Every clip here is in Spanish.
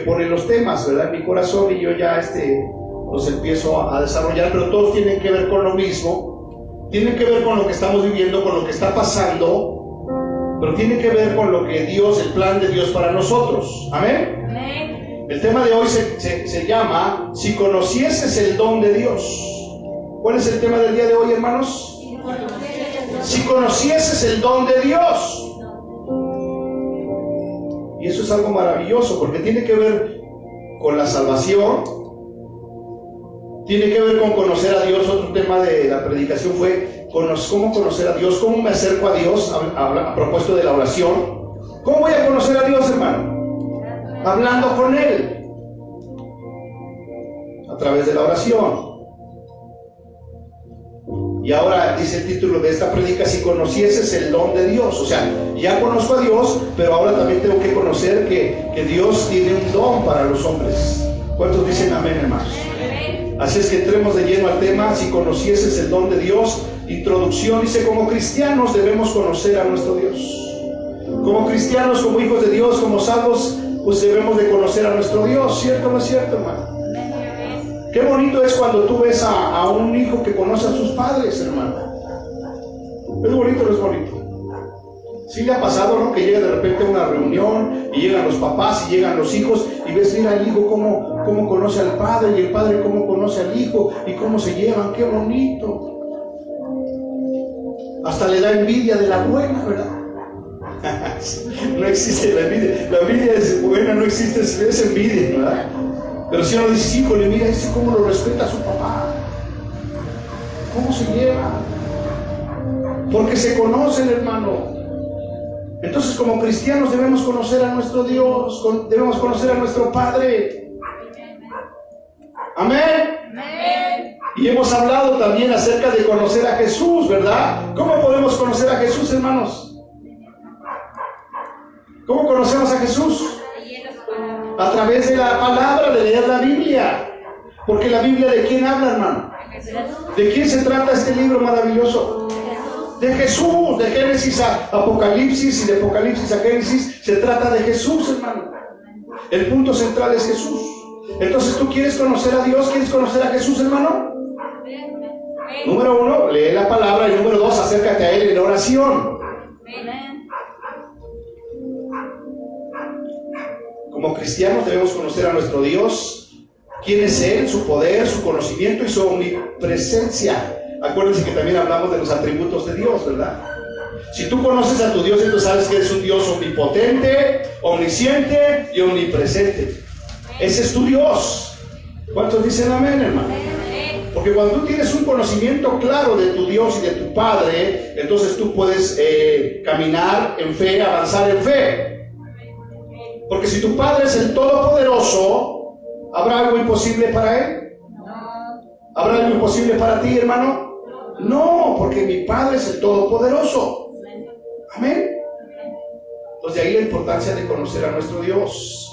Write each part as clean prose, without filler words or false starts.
pone los temas, ¿verdad?, en mi corazón, y yo ya los empiezo a desarrollar, pero todos tienen que ver con lo mismo, tienen que ver con lo que estamos viviendo, con lo que está pasando, pero tiene que ver con lo que Dios, el plan de Dios para nosotros. Amén. Amén. El tema de hoy se llama Si conocieses el don de Dios. ¿Cuál es el tema del día de hoy, hermanos? Si conocieses el don de Dios. Y eso es algo maravilloso, porque tiene que ver con la salvación, tiene que ver con conocer a Dios. Otro tema de la predicación fue cómo conocer a Dios, cómo me acerco a Dios, a propósito de la oración. ¿Cómo voy a conocer a Dios, hermano? Hablando con Él, a través de la oración. Y ahora dice el título de esta predica: si conocieses el don de Dios. O sea, ya conozco a Dios, pero ahora también tengo que conocer que Dios tiene un don para los hombres. ¿Cuántos dicen amén, hermanos? Así es que entremos de lleno al tema: si conocieses el don de Dios. Introducción. Dice: como cristianos debemos conocer a nuestro Dios. Como cristianos, como hijos de Dios, como salvos, pues debemos de conocer a nuestro Dios. ¿Cierto o no es cierto, hermano? Qué bonito es cuando tú ves a un hijo que conoce a sus padres, hermano. ¿Es bonito o no es bonito? Sí le ha pasado, ¿no?, que llega de repente a una reunión y llegan los papás y llegan los hijos y ves, mira, el hijo cómo conoce al padre, y el padre cómo conoce al hijo y cómo se llevan. Qué bonito. Hasta le da envidia de la buena, ¿verdad? No existe la envidia. La envidia es buena, no existe, es envidia, ¿verdad? Pero si uno dice: híjole, mira ese cómo lo respeta a su papá, cómo se lleva, porque se conocen, hermano. Entonces, como cristianos debemos conocer a nuestro Dios, debemos conocer a nuestro Padre. Amén. Amén. Y hemos hablado también acerca de conocer a Jesús, ¿verdad? ¿Cómo podemos conocer a Jesús, hermanos? ¿Cómo conocemos a Jesús? A través de la palabra, de leer la Biblia. Porque la Biblia, ¿de quién habla, hermano? ¿De quién se trata este libro maravilloso? De Jesús. De Génesis a Apocalipsis, y de Apocalipsis a Génesis se trata de Jesús, hermano. El punto central es Jesús. Entonces, ¿tú quieres conocer a Dios? ¿Quieres conocer a Jesús, hermano? Número 1, lee la palabra. Y número 2, acércate a Él en oración. Como cristianos debemos conocer a nuestro Dios, quién es Él, su poder, su conocimiento y su omnipresencia. Acuérdense que también hablamos de los atributos de Dios, ¿verdad? Si tú conoces a tu Dios, entonces sabes que es un Dios omnipotente, omnisciente y omnipresente. Ese es tu Dios. ¿Cuántos dicen amén, hermano? Porque cuando tú tienes un conocimiento claro de tu Dios y de tu Padre, entonces tú puedes caminar en fe, avanzar en fe. Porque si tu Padre es el Todopoderoso, ¿habrá algo imposible para Él? ¿Habrá algo imposible para ti, hermano? No, porque mi Padre es el Todopoderoso. Amén. Entonces, de ahí la importancia de conocer a nuestro Dios.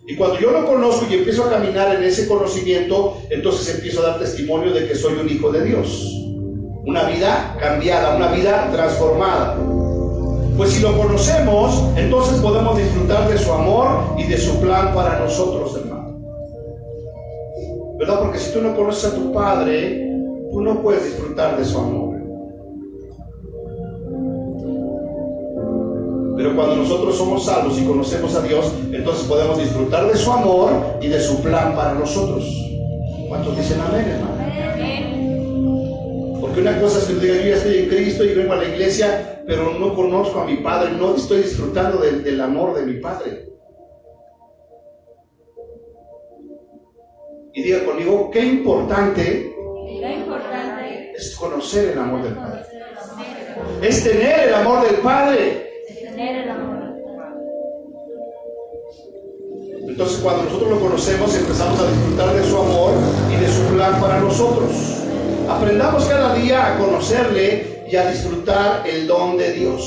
Y cuando yo lo conozco y empiezo a caminar en ese conocimiento, entonces empiezo a dar testimonio de que soy un hijo de Dios. Una vida cambiada, una vida transformada. Pues si lo conocemos, entonces podemos disfrutar de su amor y de su plan para nosotros, hermano. ¿Verdad? Porque si tú no conoces a tu Padre, tú no puedes disfrutar de su amor. Pero cuando nosotros somos salvos y conocemos a Dios, entonces podemos disfrutar de su amor y de su plan para nosotros. ¿Cuántos dicen amén, hermano? Porque una cosa es que diga: yo ya estoy en Cristo y vengo a la iglesia, pero no conozco a mi Padre, no estoy disfrutando del amor de mi Padre. Y diga conmigo: qué importante es conocer el amor del Padre. Es tener el amor del Padre. Entonces, cuando nosotros lo conocemos, empezamos a disfrutar de su amor y de su plan para nosotros. Aprendamos cada día a conocerle y a disfrutar el don de Dios.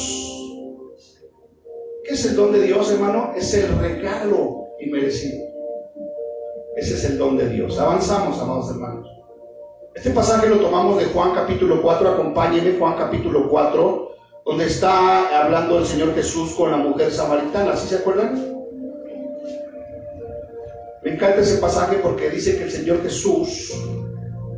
¿Qué es el don de Dios, hermano? Es el regalo inmerecido. Ese es el don de Dios. Avanzamos, amados hermanos. Este pasaje lo tomamos de Juan capítulo 4. Acompáñenme, Juan capítulo 4, donde está hablando el Señor Jesús con la mujer samaritana. ¿Sí se acuerdan? Me encanta ese pasaje porque dice que el Señor Jesús,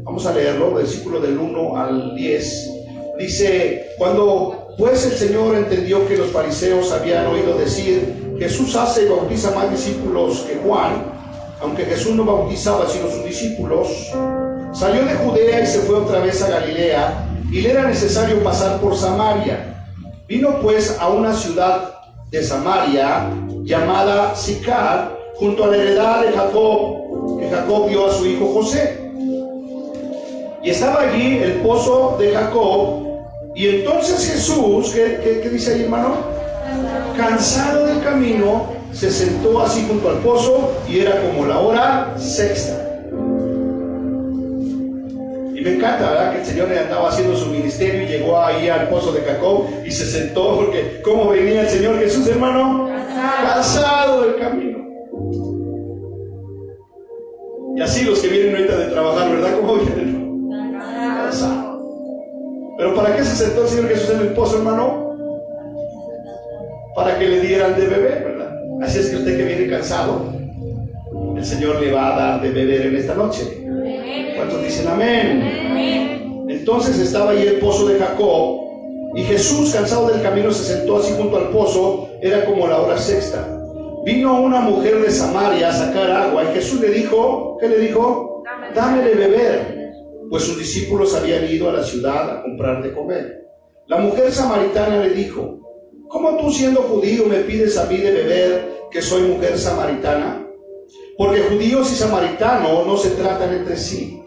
vamos a leerlo, versículo del 1 al 10, dice: cuando pues el Señor entendió que los fariseos habían oído decir: Jesús hace y bautiza más discípulos que Juan, aunque Jesús no bautizaba sino sus discípulos, salió de Judea y se fue otra vez a Galilea, y le era necesario pasar por Samaria. Vino pues a una ciudad de Samaria llamada Sicar, junto a la heredad de Jacob, que Jacob dio a su hijo José. Y estaba allí el pozo de Jacob. Y entonces Jesús, ¿qué dice ahí, hermano? Cansado del camino, se sentó así junto al pozo, y era como la hora sexta. Y me encanta, ¿verdad?, que el Señor le andaba haciendo su ministerio y llegó ahí al pozo de Jacob y se sentó, porque ¿cómo venía el Señor Jesús, hermano? Cansado del camino. Y así los que vienen ahorita de trabajar, ¿verdad? ¿Cómo vienen? Cansado. ¿Pero para qué se sentó el Señor Jesús en el pozo, hermano? Para que le dieran de beber, ¿verdad? Así es que usted que viene cansado, el Señor le va a dar de beber en esta noche. ¿Cuántos dicen amén? Entonces estaba ahí el pozo de Jacob, y Jesús, cansado del camino, se sentó así junto al pozo. Era como la hora sexta. Vino una mujer de Samaria a sacar agua, y Jesús le dijo, ¿qué le dijo? Dame de beber, pues sus discípulos habían ido a la ciudad a comprar de comer. La mujer samaritana le dijo: ¿cómo tú, siendo judío, me pides a mí de beber, que soy mujer samaritana? Porque judíos y samaritanos no se tratan entre sí.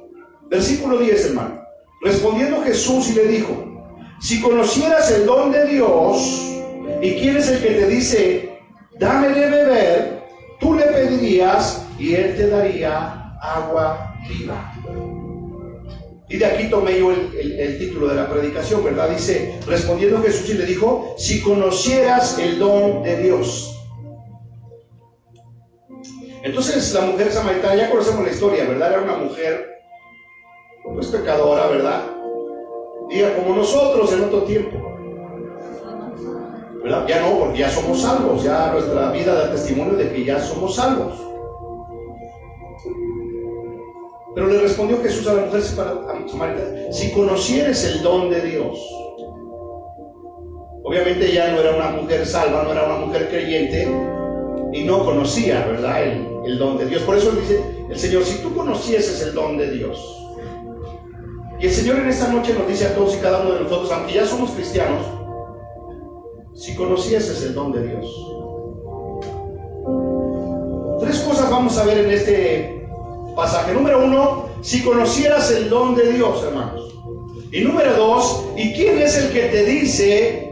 Versículo 10, hermano. Respondiendo Jesús y le dijo: si conocieras el don de Dios, y quién es el que te dice: dame de beber, tú le pedirías y él te daría agua viva. Y de aquí tomé yo el título de la predicación, ¿verdad? Dice: respondiendo Jesús y le dijo: si conocieras el don de Dios. Entonces la mujer samaritana, ya conocemos la historia, ¿verdad? Era una mujer pues pecadora, ¿verdad? Diga, como nosotros en otro tiempo, ¿verdad? Ya no, porque ya somos salvos, ya nuestra vida da testimonio de que ya somos salvos. Pero le respondió Jesús a la mujer samaritana: si conocieres el don de Dios. Obviamente ella no era una mujer salva, no era una mujer creyente, y no conocía, ¿verdad?, el don de Dios. Por eso dice el Señor: si tú conocieses el don de Dios. Y el Señor en esta noche nos dice a todos y cada uno de nosotros, aunque ya somos cristianos, si conocieses el don de Dios. Tres cosas vamos a ver en este pasaje. Número 1, si conocieras el don de Dios, hermanos. Y número 2, ¿y quién es el que te dice: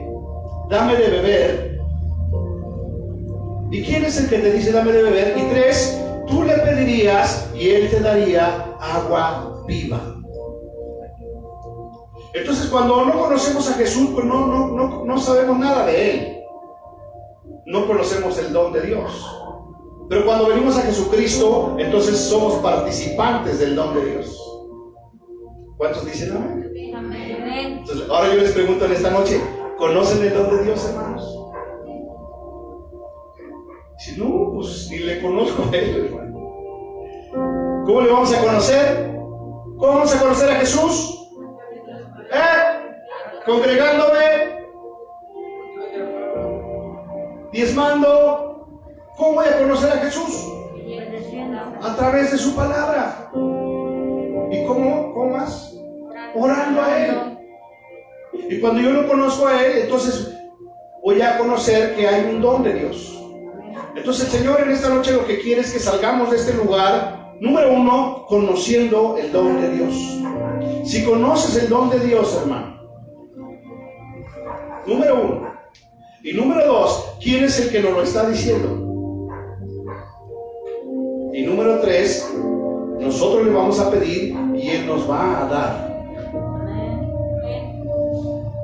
dame de beber? ¿Y quién es el que te dice: dame de beber? Y 3, tú le pedirías y él te daría agua viva. Entonces, cuando no conocemos a Jesús, pues no sabemos nada de él. No conocemos el don de Dios. Pero cuando venimos a Jesucristo, entonces somos participantes del don de Dios. ¿Cuántos dicen amén? Amén. Entonces, ahora yo les pregunto en esta noche: ¿conocen el don de Dios, hermanos? Si no, pues ni le conozco a él, hermano. ¿Cómo le vamos a conocer? ¿Cómo vamos a conocer a Jesús? Congregándome, diezmando. ¿Cómo voy a conocer a Jesús? A través de su palabra. ¿Y cómo más? Orando a él. Y cuando yo lo conozco a él, entonces voy a conocer que hay un don de Dios. Entonces el Señor en esta noche lo que quiere es que salgamos de este lugar, número 1, conociendo el don de Dios. Si conoces el don de Dios, hermano, número 1. Y número 2, ¿quién es el que nos lo está diciendo? Y número 3, nosotros le vamos a pedir y él nos va a dar.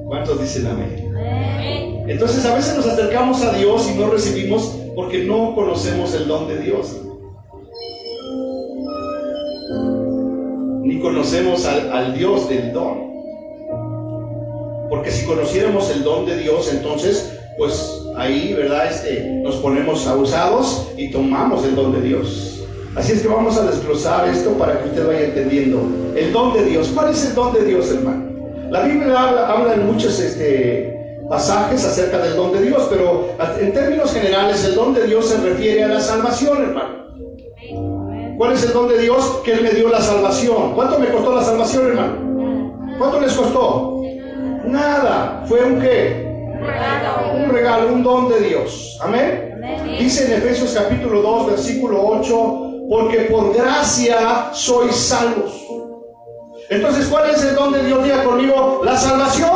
¿Cuántos dicen amén? Entonces a veces nos acercamos a Dios y no recibimos porque no conocemos el don de Dios, ni conocemos al Dios del don. Porque si conociéramos el don de Dios, entonces pues ahí, ¿verdad? Nos ponemos abusados y tomamos el don de Dios. Así es que vamos a desglosar esto para que usted vaya entendiendo el don de Dios. ¿Cuál es el don de Dios, hermano? La Biblia habla en muchos pasajes acerca del don de Dios, pero en términos generales el don de Dios se refiere a la salvación, hermano. ¿Cuál es el don de Dios? Que Él me dio la salvación. ¿Cuánto me costó la salvación, hermano? ¿Cuánto les costó? Nada. ¿Fue un qué? Un regalo, un don de Dios. Amén. Dice en Efesios capítulo 2, versículo 8, porque por gracia sois salvos. Entonces, ¿cuál es el don de Dios? Diga conmigo, la salvación.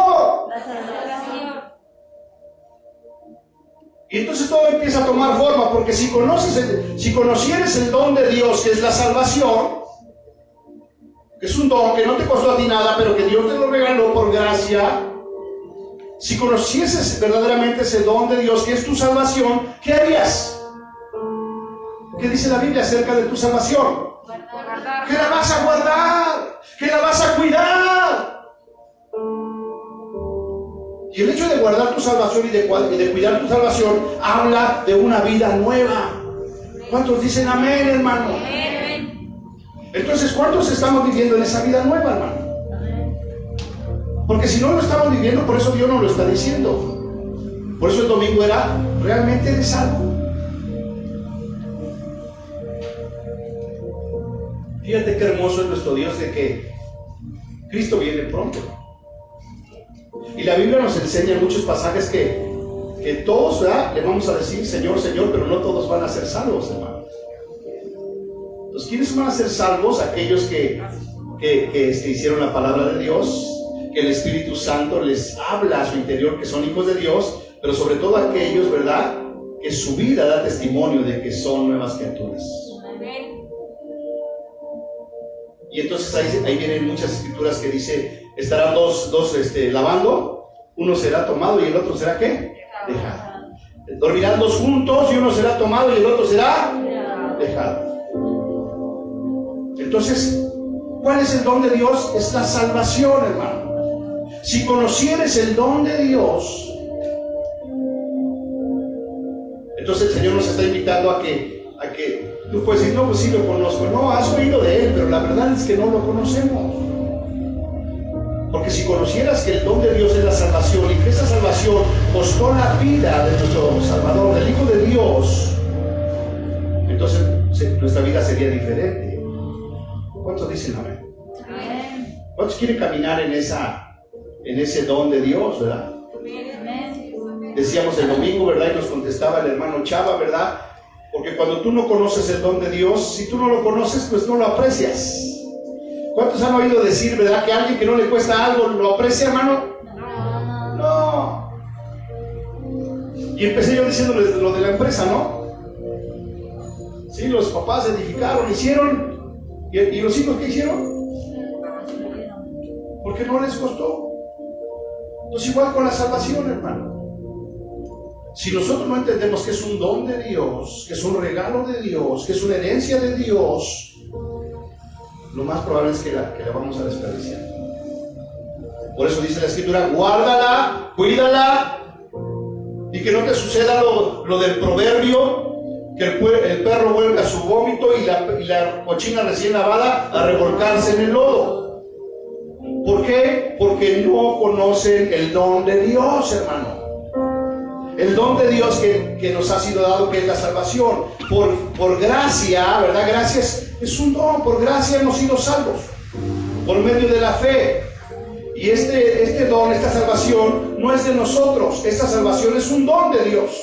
Y entonces todo empieza a tomar forma, porque si conocieres el don de Dios, que es la salvación, que es un don que no te costó a ti nada, pero que Dios te lo regaló por gracia. Si conocieses verdaderamente ese don de Dios, que es tu salvación, ¿qué harías? ¿Qué dice la Biblia acerca de tu salvación? Que la vas a guardar, que la vas a cuidar. Y el hecho de guardar tu salvación y de cuidar tu salvación habla de una vida nueva. ¿Cuántos dicen amén, hermano? Entonces, ¿cuántos estamos viviendo en esa vida nueva, hermano? Porque si no lo estamos viviendo, por eso Dios no lo está diciendo. Por eso el domingo era, ¿realmente eres salvo? Fíjate qué hermoso es nuestro Dios, de que Cristo viene pronto. Y la Biblia nos enseña en muchos pasajes que todos, ¿verdad?, le vamos a decir Señor, Señor, pero no todos van a ser salvos, hermano. Entonces, ¿quiénes van a ser salvos? Aquellos que hicieron la palabra de Dios, que el Espíritu Santo les habla a su interior, que son hijos de Dios, pero sobre todo aquellos, ¿verdad?, que su vida da testimonio de que son nuevas criaturas. Y entonces ahí vienen muchas escrituras que dice, estarán dos lavando, uno será tomado y el otro será ¿qué? Dejado. Dormirán dos juntos y uno será tomado y el otro será dejado. Entonces, ¿cuál es el don de Dios? Es la salvación, hermano. Si conocieres el don de Dios, entonces el Señor nos está invitando a que tú puedes decir, no, pues sí lo conozco. No, has oído de Él, pero la verdad es que no lo conocemos. Porque si conocieras que el don de Dios es la salvación y que esa salvación costó la vida de nuestro Salvador, del Hijo de Dios, entonces nuestra vida sería diferente. ¿Cuántos dicen amén? ¿Cuántos quieren caminar en ese don de Dios, verdad? Decíamos el domingo, ¿verdad? Y nos contestaba el hermano Chava, ¿verdad? Porque cuando tú no conoces el don de Dios, si tú no lo conoces, pues no lo aprecias. ¿Cuántos han oído decir, verdad, que alguien que no le cuesta algo lo aprecia, hermano? No. Y empecé yo diciéndoles lo de la empresa, ¿no? Sí, los papás edificaron, hicieron. ¿Y los hijos qué hicieron? Porque no les costó. Entonces igual con la salvación, hermano. Si nosotros no entendemos que es un don de Dios, que es un regalo de Dios, que es una herencia de Dios, lo más probable es que la vamos a desperdiciar. Por eso dice la Escritura, guárdala, cuídala, y que no te suceda lo del proverbio, que el perro vuelve a su vómito y la cochina recién lavada a revolcarse en el lodo. ¿Por qué? Porque no conocen el don de Dios, hermano. El don de Dios que nos ha sido dado, que es la salvación. Por gracia, ¿verdad? Gracia es un don. Por gracia hemos sido salvos. Por medio de la fe. Y este don, esta salvación, no es de nosotros. Esta salvación es un don de Dios.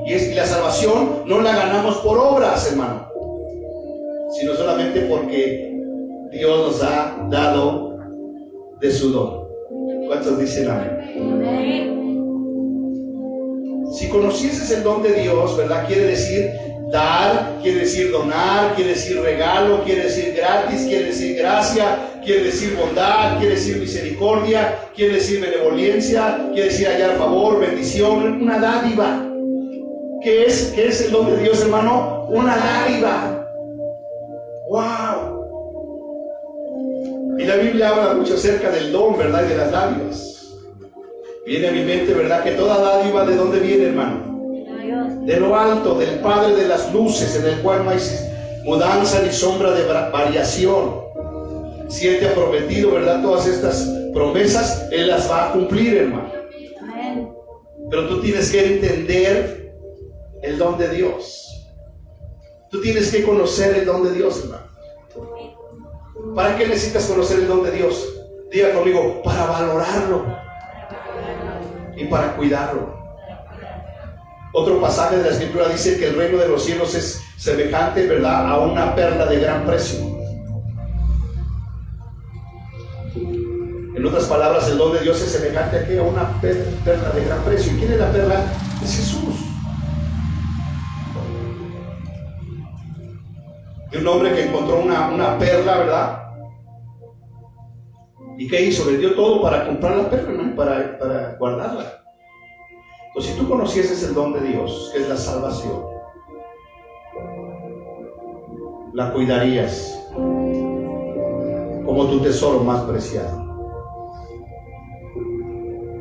Y la salvación no la ganamos por obras, hermano. Sino solamente porque Dios nos ha dado de su don. ¿Cuántos dicen amén? Si conocieses el don de Dios, ¿verdad? Quiere decir dar, quiere decir donar, quiere decir regalo, quiere decir gratis, quiere decir gracia, quiere decir bondad, quiere decir misericordia, quiere decir benevolencia, quiere decir hallar favor, bendición, una dádiva. ¿Qué es el don de Dios, hermano? Una dádiva. ¡Wow! Y la Biblia habla mucho acerca del don, ¿verdad? Y de las dádivas. Viene a mi mente, ¿verdad? Que toda dádiva, ¿de dónde viene, hermano? De lo alto, del Padre de las luces, en el cual mudanza ni sombra de variación. Si Él te ha prometido, ¿verdad?, todas estas promesas, Él las va a cumplir, hermano. Pero tú tienes que entender el don de Dios. Tú tienes que conocer el don de Dios, hermano. ¿Para qué necesitas conocer el don de Dios? Diga conmigo, para valorarlo y para cuidarlo. Otro pasaje de la Escritura dice que el reino de los cielos es semejante, ¿verdad?, a una perla de gran precio. En otras palabras, el don de Dios es semejante a una perla de gran precio. ¿Y quién es la perla? Es Jesús. Y un hombre que encontró una perla, ¿verdad? ¿Y qué hizo? Vendió todo para comprar la perla, ¿no? Para guardarla. Pues si tú conocieses el don de Dios, que es la salvación, la cuidarías como tu tesoro más preciado.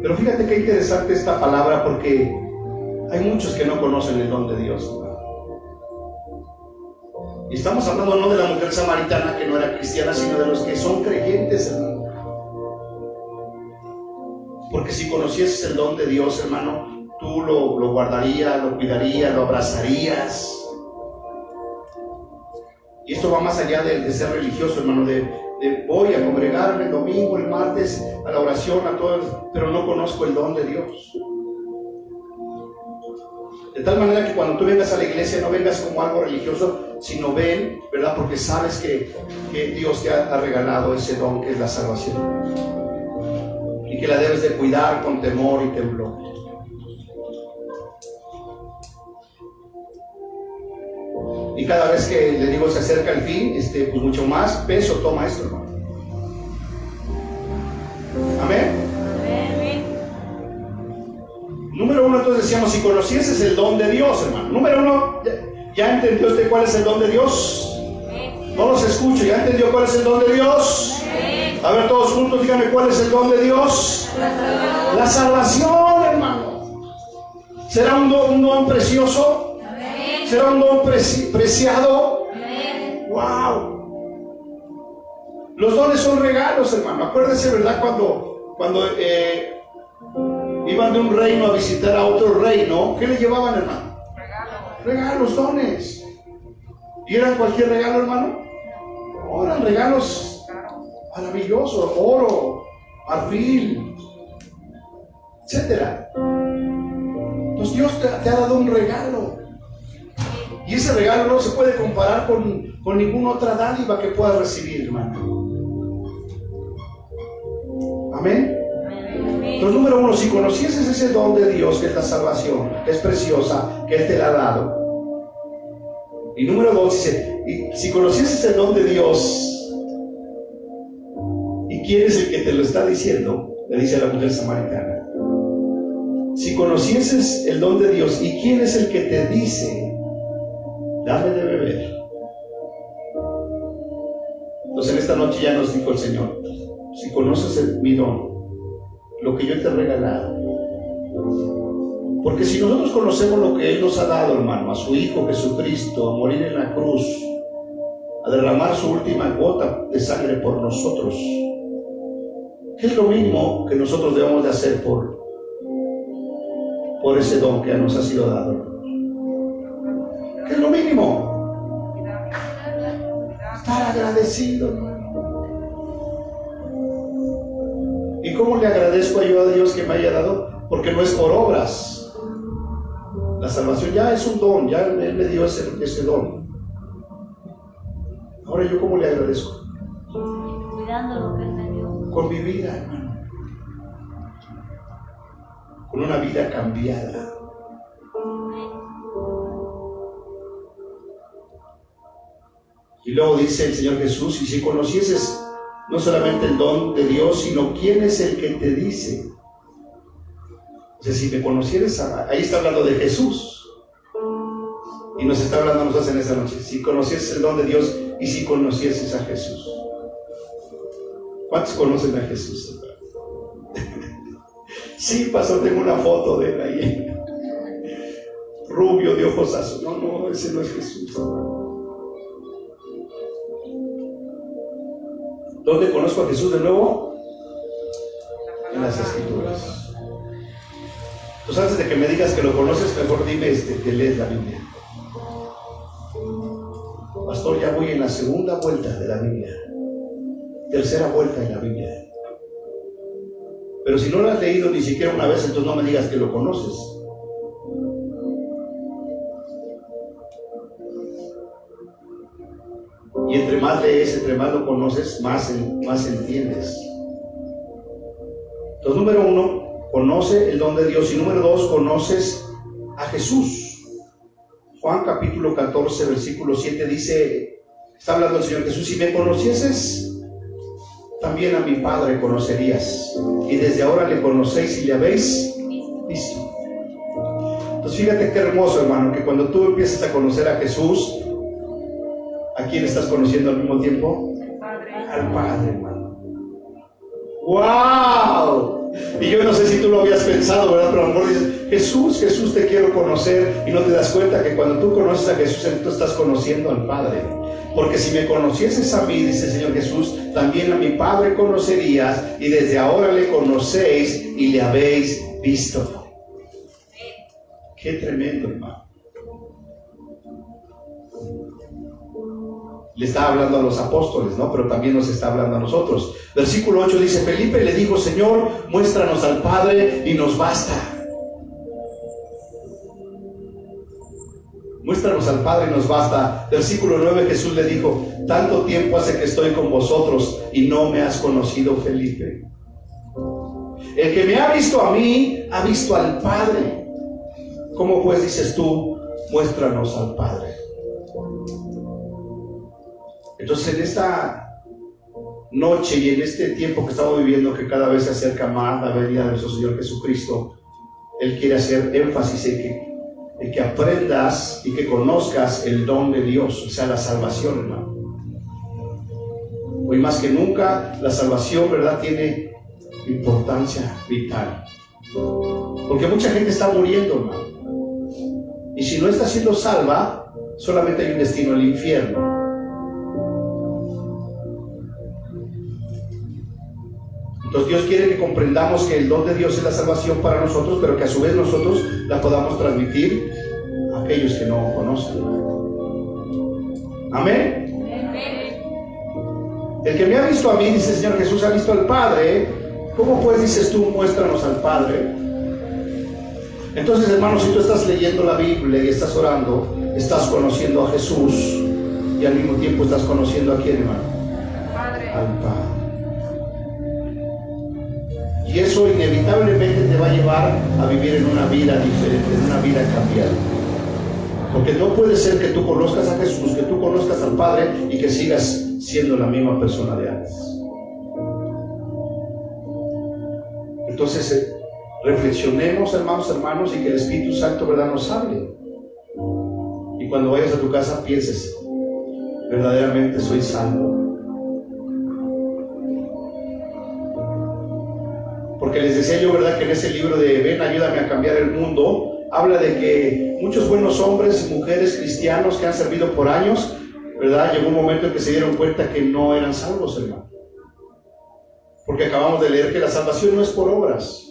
Pero fíjate qué interesante esta palabra, porque hay muchos que no conocen el don de Dios. Y estamos hablando no de la mujer samaritana que no era cristiana, sino de los que son creyentes, hermano. Porque si conocieses el don de Dios, hermano, tú lo guardarías, lo cuidarías, lo abrazarías. Y esto va más allá de ser religioso, hermano, de voy a congregarme el domingo, el martes, a la oración, a todo, pero no conozco el don de Dios. De tal manera que cuando tú vengas a la iglesia no vengas como algo religioso, sino ven, ¿verdad? Porque sabes que Dios te ha regalado ese don que es la salvación. Y que la debes de cuidar con temor y temblor. Y cada vez que le digo se acerca el fin, pues mucho más peso toma esto, hermano. Amén. Número uno, entonces decíamos, si conocieses el don de Dios, hermano. Número uno, ¿ya entendió usted cuál es el don de Dios? No los escucho, ¿ya entendió cuál es el don de Dios? A ver, todos juntos, díganme cuál es el don de Dios. La salvación, hermano. ¿Será un don precioso? ¿Será un don preciado? ¡Wow! Los dones son regalos, hermano. Acuérdense, ¿verdad? Cuando iban de un reino a visitar a otro reino, ¿qué le llevaban, hermano? Regalos, dones. ¿Y eran cualquier regalo, hermano? No, eran regalos maravillosos, oro, marfil, etcétera. Entonces Dios te ha dado un regalo. Y ese regalo no se puede comparar con ninguna otra dádiva que puedas recibir, hermano. Amén. Entonces, número uno, si conocieses ese don de Dios, que es la salvación, que es preciosa, que Él te la ha dado. Y número dos, dice, y si conocieses el don de Dios, ¿y quién es el que te lo está diciendo? Le dice a la mujer samaritana. Si conocieses el don de Dios, ¿y quién es el que te dice, dame de beber? Entonces en esta noche ya nos dijo el Señor, si conoces mi don, lo que yo te he regalado. Porque si nosotros conocemos lo que Él nos ha dado, hermano, a su Hijo Jesucristo, a morir en la cruz, a derramar su última gota de sangre por nosotros, ¿qué es lo mínimo que nosotros debemos de hacer por ese don que nos ha sido dado? ¿Qué es lo mínimo? Estar agradecido, hermano. ¿Y cómo le agradezco yo a Dios que me haya dado? Porque no es por obras. La salvación ya es un don, ya Él me dio ese don. Ahora yo cómo le agradezco. Cuidando lo que Él me dio. Con mi vida, hermano. Con una vida cambiada. Y luego dice el Señor Jesús, y si conocieses no solamente el don de Dios, sino quién es el que te dice. O sea, si me conocieres, ahí está hablando de Jesús. Y nos está hablando a nosotros en esta noche. Si conocieses el don de Dios y si conocieses a Jesús. ¿Cuántos conocen a Jesús? Sí, pastor, tengo una foto de él ahí. Rubio, de ojos azules. No, ese no es Jesús. ¿Dónde conozco a Jesús de nuevo? En las Escrituras. Entonces, antes de que me digas que lo conoces, mejor dime que lees la Biblia. Pastor, ya voy en la segunda vuelta de la Biblia, tercera vuelta en la Biblia. Pero si no lo has leído ni siquiera una vez, entonces no me digas que lo conoces. Y entre más lees, entre más lo conoces, más entiendes. Entonces, número 1, conoce el don de Dios. Y número 2, conoces a Jesús. Juan capítulo 14, versículo 7 dice, está hablando el Señor Jesús: si me conocieses, también a mi Padre conocerías. Y desde ahora le conocéis y le habéis visto. Entonces, fíjate qué hermoso, hermano, que cuando tú empiezas a conocer a Jesús, ¿a quién estás conociendo al mismo tiempo? Al Padre, hermano. ¡Wow! Y yo no sé si tú lo habías pensado, ¿verdad? Pero a lo mejor dices, Jesús, te quiero conocer. Y no te das cuenta que cuando tú conoces a Jesús, tú estás conociendo al Padre. Porque si me conocieses a mí, dice el Señor Jesús, también a mi Padre conocerías, y desde ahora le conocéis y le habéis visto. Qué tremendo, hermano. Le está hablando a los apóstoles, ¿no? Pero también nos está hablando a nosotros. Versículo 8 dice, Felipe le dijo, Señor, muéstranos al Padre y nos basta. Muéstranos al Padre y nos basta. Versículo 9, Jesús le dijo, tanto tiempo hace que estoy con vosotros y no me has conocido, Felipe. El que me ha visto a mí, ha visto al Padre. ¿Cómo pues dices tú, muéstranos al Padre? Entonces, en esta noche y en este tiempo que estamos viviendo, que cada vez se acerca más la venida de nuestro Señor Jesucristo, Él quiere hacer énfasis en que aprendas y que conozcas el don de Dios, o sea, la salvación, hermano. Hoy más que nunca, la salvación, ¿verdad?, tiene importancia vital. Porque mucha gente está muriendo, hermano. Y si no está siendo salva, solamente hay un destino, el infierno. Entonces Dios quiere que comprendamos que el don de Dios es la salvación para nosotros, pero que a su vez nosotros la podamos transmitir a aquellos que no conocen. Amén. El que me ha visto a mí, dice el Señor Jesús, ha visto al Padre. ¿Cómo pues dices tú, muéstranos al Padre? Entonces, hermano, si tú estás leyendo la Biblia y estás orando, estás conociendo a Jesús y al mismo tiempo estás conociendo a quién, hermano? Al Padre. Y eso inevitablemente te va a llevar a vivir en una vida diferente, en una vida cambiada. Porque no puede ser que tú conozcas a Jesús, que tú conozcas al Padre y que sigas siendo la misma persona de antes. Entonces, reflexionemos, hermanos, y que el Espíritu Santo, ¿verdad?, nos hable. Y cuando vayas a tu casa pienses, verdaderamente soy salvo. Porque les decía yo, ¿verdad?, que en ese libro de Ven, ayúdame a cambiar el mundo, habla de que muchos buenos hombres y mujeres cristianos que han servido por años, ¿verdad?, llegó un momento en que se dieron cuenta que no eran salvos, hermano. Porque acabamos de leer que la salvación no es por obras,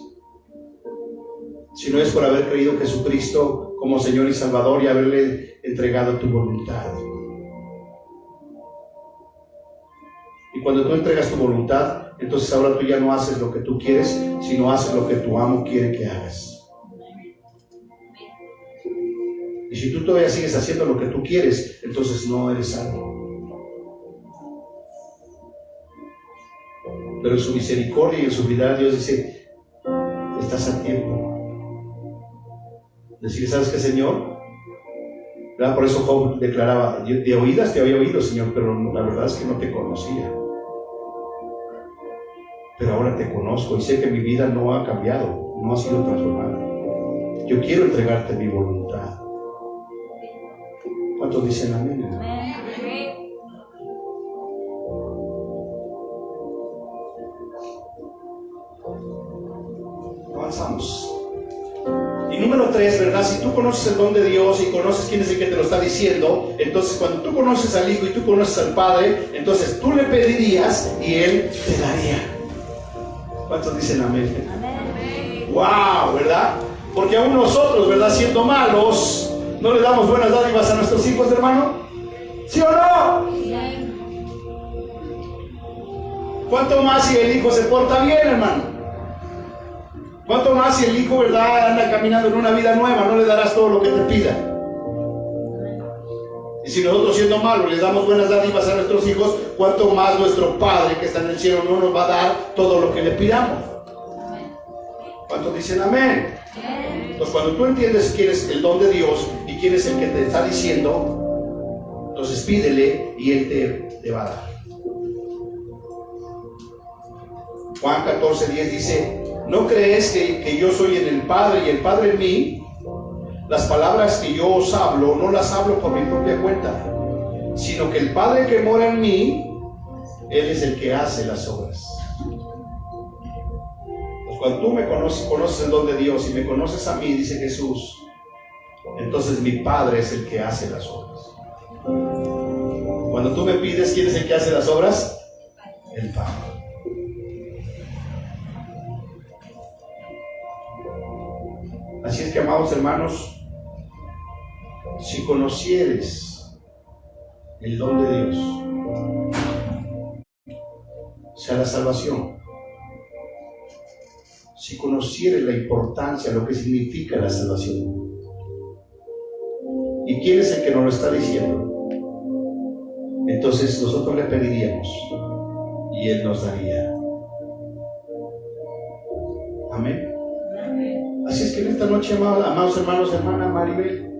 sino es por haber creído en Jesucristo como Señor y Salvador y haberle entregado tu voluntad. Y cuando tú entregas tu voluntad, entonces ahora tú ya no haces lo que tú quieres, sino haces lo que tu amo quiere que hagas. Y si tú todavía sigues haciendo lo que tú quieres, entonces no eres salvo. Pero en su misericordia y en su fidelidad Dios dice, estás a tiempo. Decir, ¿sabes qué, Señor? ¿Verdad? Por eso Job declaraba, de oídas te había oído, Señor, pero la verdad es que no te conocía. Pero ahora te conozco y sé que mi vida no ha cambiado, no ha sido transformada. Yo quiero entregarte mi voluntad. ¿Cuántos dicen amén? Avanzamos. Y número 3, ¿verdad? Si tú conoces el don de Dios y conoces quién es el que te lo está diciendo, entonces cuando tú conoces al Hijo y tú conoces al Padre, entonces tú le pedirías y Él te daría. ¿Cuántos dicen amén? Amén. ¡Wow! ¿Verdad? Porque aún nosotros, ¿verdad? Siendo malos, ¿no le damos buenas dádivas a nuestros hijos, hermano? ¿Sí o no? Sí. ¿Cuánto más si el hijo se porta bien, hermano? ¿Cuánto más si el hijo, verdad, anda caminando en una vida nueva? No le darás todo lo que te pida. Y si nosotros siendo malos les damos buenas dádivas a nuestros hijos, ¿cuánto más nuestro Padre que está en el cielo no nos va a dar todo lo que le pidamos? ¿Cuántos dicen amén? Entonces cuando tú entiendes quién es el don de Dios y quién es el que te está diciendo, entonces pídele y Él te va a dar. Juan 14:10 dice: ¿no crees que yo soy en el Padre y el Padre en mí? Las palabras que yo os hablo, no las hablo por mi propia cuenta, sino que el Padre que mora en mí, Él es el que hace las obras. Pues cuando tú me conoces el don de Dios y me conoces a mí, dice Jesús, entonces mi Padre es el que hace las obras. Cuando tú me pides, ¿quién es el que hace las obras? El Padre. Así es que, amados hermanos, si conocieres el don de Dios, sea la salvación, si conocieres la importancia, lo que significa la salvación, y quién es el que nos lo está diciendo, entonces nosotros le pediríamos y Él nos daría. Amén. Así es que en esta noche, amados hermanos, hermana Maribel,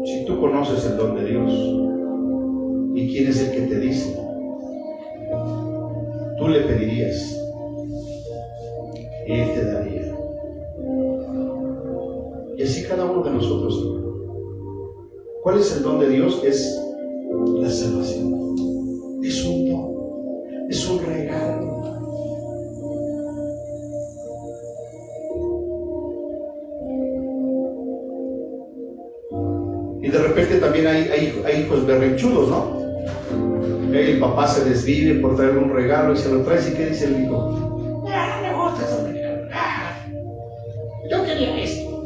si tú conoces el don de Dios y quién es el que te dice, tú le pedirías y Él te daría. Y así cada uno de nosotros. ¿Cuál es el don de Dios? Es la salvación. Es un don, es un regalo. Y de repente también hay hijos berrinchudos, ¿no? El papá se desvive por traerle un regalo y se lo trae, ¿y qué dice el hijo? No me gusta ese regalo. Yo quería esto.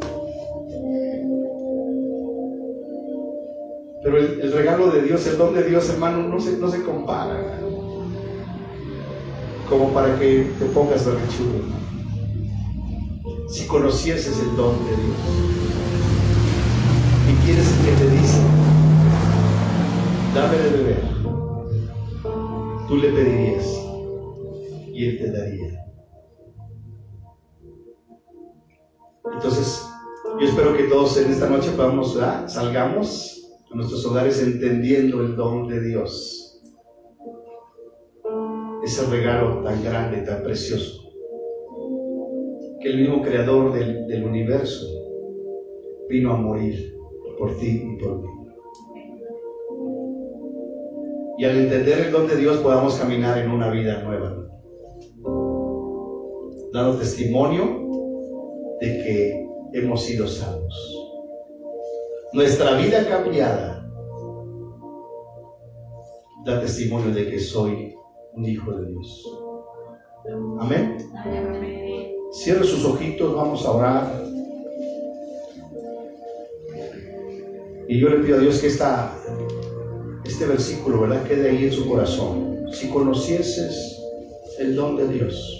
Pero el regalo de Dios, el don de Dios, hermano, no se compara como para que te pongas berrinchudo. Si conocieses el don de Dios, ¿y quién es el que te dice? Dame de beber. Tú le pedirías y Él te daría. Entonces, yo espero que todos en esta noche salgamos a nuestros hogares entendiendo el don de Dios. Ese regalo tan grande, tan precioso, que el mismo creador del universo vino a morir por ti y por mí. Y al entender el don de Dios podamos caminar en una vida nueva, dando testimonio de que hemos sido salvos. Nuestra vida cambiada da testimonio de que soy un hijo de Dios. Amén. Cierre sus ojitos, vamos a orar. Y yo le pido a Dios que este versículo, ¿verdad?, quede ahí en su corazón. Si conocieses el don de Dios,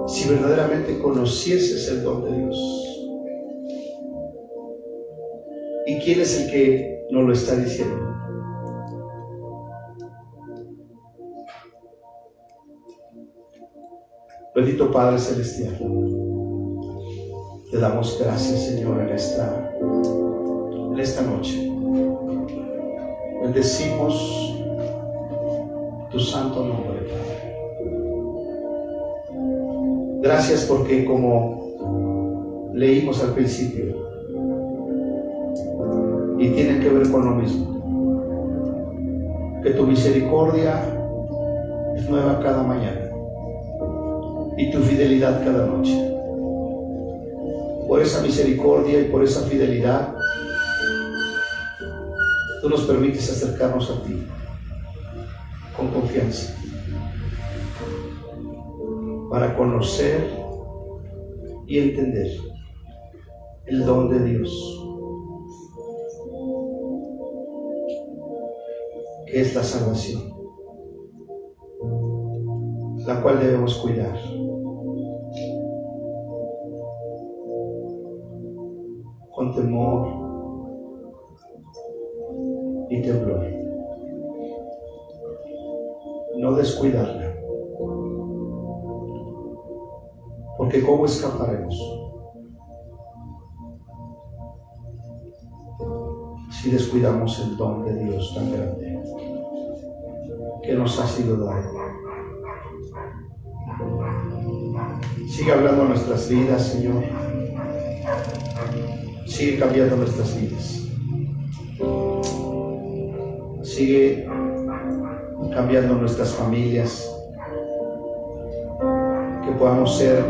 si verdaderamente conocieses el don de Dios, ¿y quién es el que nos lo está diciendo? Bendito Padre Celestial, te damos gracias, Señor, en esta noche. Bendecimos tu santo nombre, Padre. Gracias porque, como leímos al principio, y tiene que ver con lo mismo, que tu misericordia es nueva cada mañana y tu fidelidad cada noche. por esa misericordia y por esa fidelidad, tú nos permites acercarnos a ti con confianza para conocer y entender el don de Dios, que es la salvación, la cual debemos cuidar. Con temor y temblor, no descuidarla, porque ¿cómo escaparemos si descuidamos el don de Dios tan grande que nos ha sido dado? Sigue hablando a nuestras vidas, Señor. Sigue cambiando nuestras vidas. Sigue cambiando nuestras familias. Que podamos ser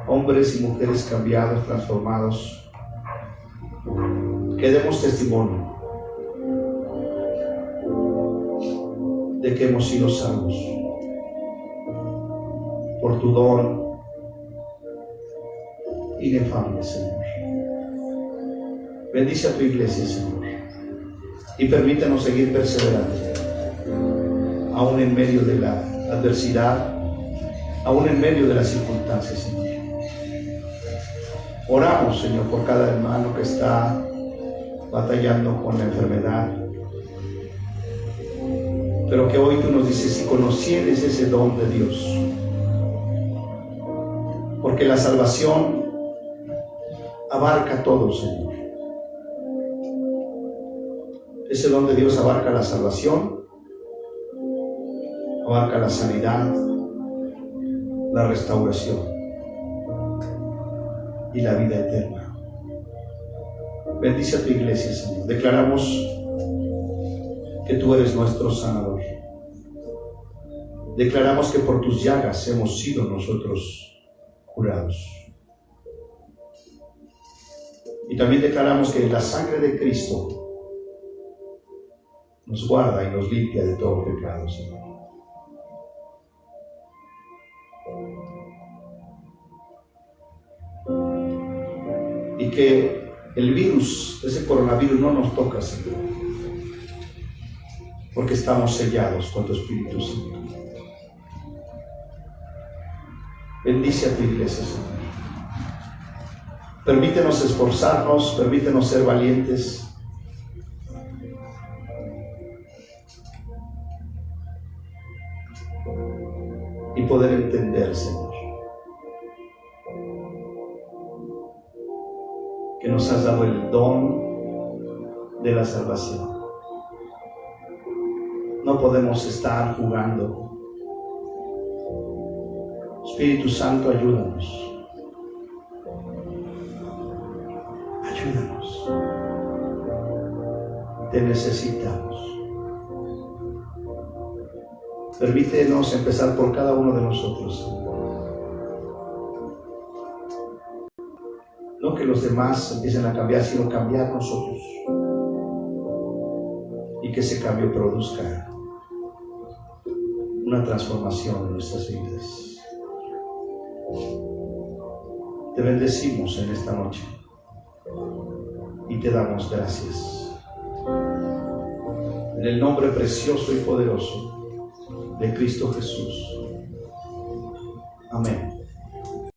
hombres y mujeres cambiados, transformados. Que demos testimonio de que hemos sido salvos por tu don inefable, Señor. Bendice a tu iglesia, Señor, y permítanos seguir perseverando, aún en medio de la adversidad, aún en medio de las circunstancias, Señor. Oramos, Señor, por cada hermano que está batallando con la enfermedad, pero que hoy tú nos dices, si conocieres ese don de Dios, porque la salvación abarca todo, Señor. Ese don de Dios abarca la salvación, abarca la sanidad, la restauración y la vida eterna. Bendice a tu iglesia, Señor. Declaramos que tú eres nuestro sanador. Declaramos que por tus llagas hemos sido nosotros curados. Y también declaramos que la sangre de Cristo nos guarda y nos limpia de todo pecado, Señor. Y que el virus, ese coronavirus, no nos toca, Señor, porque estamos sellados con tu Espíritu, Señor. Bendice a tu iglesia, Señor. Permítenos esforzarnos, permítenos ser valientes. Y poder entender, Señor, que nos has dado el don de la salvación. No podemos estar jugando. Espíritu Santo, ayúdanos. Ayúdanos. Te necesitamos. Permítenos empezar por cada uno de nosotros. No que los demás empiecen a cambiar, sino cambiar nosotros. Y que ese cambio produzca una transformación en nuestras vidas. Te bendecimos en esta noche y te damos gracias. En el nombre precioso y poderoso de Cristo Jesús. Amén.